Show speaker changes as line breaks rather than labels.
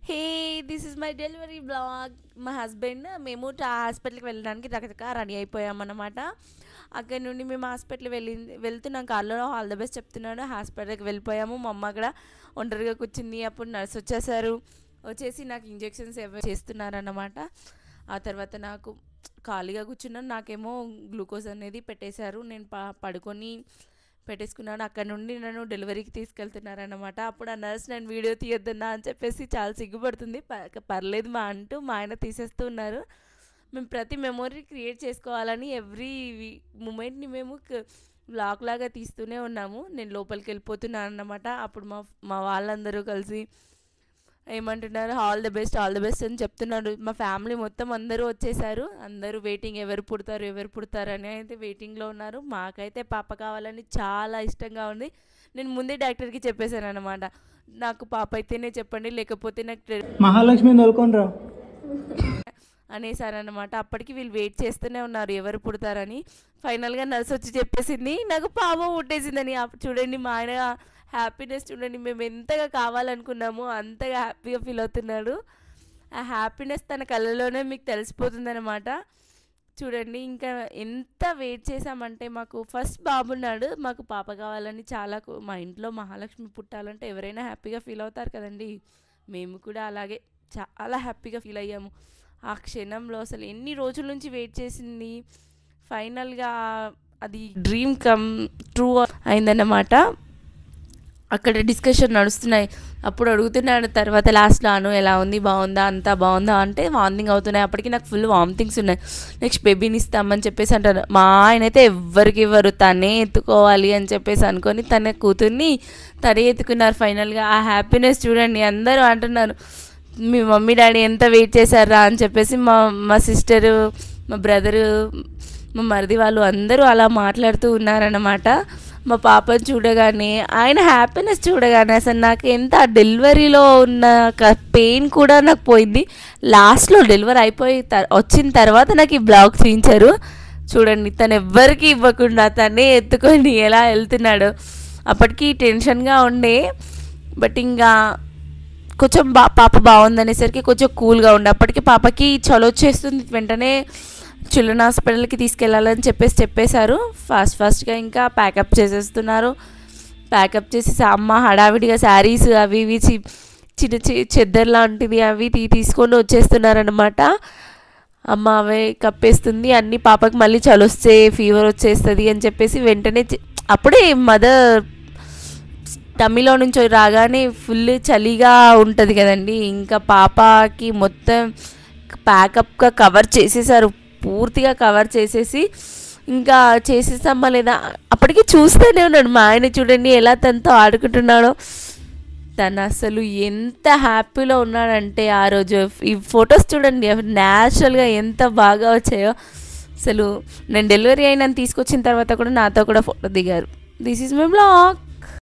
Hey, this is my delivery blog. మా husband మేము హాస్పిటల్కి వెళ్ళడానికి రకరకాల రెడీ అయిపోయామన్నమాట. అక్కడ నుండి మేము హాస్పిటల్ వెళ్తున్నాం. కార్లో ఆల్ ద బెస్ట్ చెప్తున్నాడు. హాస్పిటల్కి వెళ్ళిపోయాము. మా అమ్మ అక్కడ ఒంటరిగా కూర్చుంది. అప్పుడు నర్స్ వచ్చేసి నాకు ఇంజెక్షన్స్ చేస్తున్నారన్నమాట. ఆ తర్వాత నాకు ఖాళీగా కూర్చున్నాను. నాకేమో గ్లూకోజ్ అనేది పెట్టేశారు. నేను పడుకొని పెట్టేసుకున్నాను. అక్కడ నుండి నన్ను డెలివరీకి తీసుకెళ్తున్నారన్నమాట. అప్పుడు ఆ నర్స్ నేను వీడియో తీయొద్దన్నా అని చెప్పేసి చాలా సిగ్గుపడుతుంది. పర్లేదు మా ఆయన తీసేస్తూ ఉన్నారు. మేము ప్రతి మెమొరీ క్రియేట్ చేసుకోవాలని ఎవ్రీ మూమెంట్ని మేము వ్లాగ్ లాగా తీస్తూనే ఉన్నాము. నేను లోపలికి వెళ్ళిపోతున్నాను అన్నమాట. అప్పుడు మా వాళ్ళందరూ కలిసి ఏమంటున్నారు, ఆల్ ద బెస్ట్ అని చెప్తున్నారు. మా ఫ్యామిలీ మొత్తం అందరూ వచ్చేసారు. అందరూ వెయిటింగ్, ఎవరు పుడతారు అని అయితే వెయిటింగ్లో ఉన్నారు. మాకైతే పాప కావాలని చాలా ఇష్టంగా ఉంది. నేను ముందే డాక్టర్కి చెప్పేశాను అనమాట, నాకు పాప అయితేనే చెప్పండి, లేకపోతే నాకు
మహాలక్ష్మి నోల్కొనరా
అనేసారనమాట. అప్పటికి వీళ్ళు వెయిట్ చేస్తూనే ఉన్నారు ఎవరు పుడతారని. ఫైనల్గా నర్స్ వచ్చి చెప్పేసింది నాకు పాప పుట్టేసిందని. అప్పుడు చూడండి మా ఆయన హ్యాపీనెస్ చూడండి. మేము ఎంతగా కావాలనుకున్నామో అంతగా హ్యాపీగా ఫీల్ అవుతున్నాడు. ఆ హ్యాపీనెస్ తన కళ్ళలోనే మీకు తెలిసిపోతుంది అనమాట. చూడండి ఇంకా ఎంత వెయిట్ చేసామంటే, మాకు ఫస్ట్ బాబున్నాడు, మాకు పాప కావాలని చాలా మా ఇంట్లో మహాలక్ష్మి పుట్టాలంటే ఎవరైనా హ్యాపీగా ఫీల్ అవుతారు కదండి. మేము కూడా అలాగే చాలా హ్యాపీగా ఫీల్ అయ్యాము. ఆ క్షణంలో అసలు ఎన్ని రోజుల నుంచి వెయిట్ చేసింది, ఫైనల్గా అది డ్రీమ్ కమ్ ట్రూ అయిందన్నమాట. అక్కడ డిస్కషన్ నడుస్తున్నాయి. అప్పుడు అడుగుతున్నాడు తర్వాత లాస్ట్లో, అను ఎలా ఉంది, బాగుందా, అంతా బాగుందా అంటే వామిటింగ్ అవుతున్నాయి. అప్పటికి నాకు ఫుల్ వామిటింగ్స్ ఉన్నాయి. నెక్స్ట్ బేబీని ఇస్తామని చెప్పేసి అంటారు. మా ఆయన అయితే ఎవ్వరికి ఇవ్వరు, తనే ఎత్తుకోవాలి అని చెప్పేసి అనుకొని తన కూతుర్ని తనే ఎత్తుకున్నారు. ఫైనల్గా ఆ హ్యాపీనెస్ చూడండి. అందరూ అంటున్నారు మీ మమ్మీ డాడీ ఎంత వెయిట్ చేశారా అని చెప్పేసి. మా సిస్టరు, మా బ్రదరు, మా మరిది వాళ్ళు అందరూ అలా మాట్లాడుతూ ఉన్నారన్నమాట. మా పాపను చూడగానే, ఆయన హ్యాపీనెస్ చూడగానే అసలు నాకు ఎంత డెలివరీలో ఉన్న పెయిన్ కూడా నాకు పోయింది. లాస్ట్లో డెలివరీ అయిపోయి వచ్చిన తర్వాత నాకు ఈ బ్లాగ్ చూపించారు. చూడండి, తను ఎవ్వరికి ఇవ్వకుండా తనే ఎత్తుకొని ఎలా వెళ్తున్నాడో. అప్పటికి టెన్షన్గా ఉండే, బట్ ఇంకా కొంచెం పాప బాగుందనేసరికి కొంచెం కూల్గా ఉండే. అప్పటికి పాపకి చలో వచ్చేస్తుంది, వెంటనే చిల్డ్రన్ హాస్పిటల్కి తీసుకెళ్ళాలని చెప్పేశారు. ఫాస్ట్గా ఇంకా ప్యాకప్ చేసేస్తున్నారు. ప్యాకప్ చేసి అమ్మ హడావిడిగా శారీస్ అవి ఇవి చిన్న చెద్దర్ లాంటివి అవి తీసుకొని వచ్చేస్తున్నారనమాట. అమ్మ అవే కప్పేస్తుంది అన్నీ. పాపకి మళ్ళీ చలొస్తే ఫీవర్ వచ్చేస్తుంది అని చెప్పేసి వెంటనే అప్పుడే మదర్ టమ్మీలో నుంచి రాగానే ఫుల్ చలిగా ఉంటుంది కదండి. ఇంకా పాపకి మొత్తం ప్యాకప్గా కవర్ చేసేసారు, పూర్తిగా కవర్ చేసేసి ఇంకా చేసేసామా లేదా అప్పటికి చూస్తూనే ఉన్నాడు మా ఆయన. చూడండి ఎలా తనతో ఆడుకుంటున్నాడో. తను అసలు ఎంత హ్యాపీలో ఉన్నాడంటే ఆ రోజు. ఈ ఫొటోస్ చూడండి న్యాచురల్గా ఎంత బాగా వచ్చాయో అసలు. నేను డెలివరీ అయినా తీసుకొచ్చిన తర్వాత కూడా నాతో కూడా ఫోటో దిగారు. This is my blog.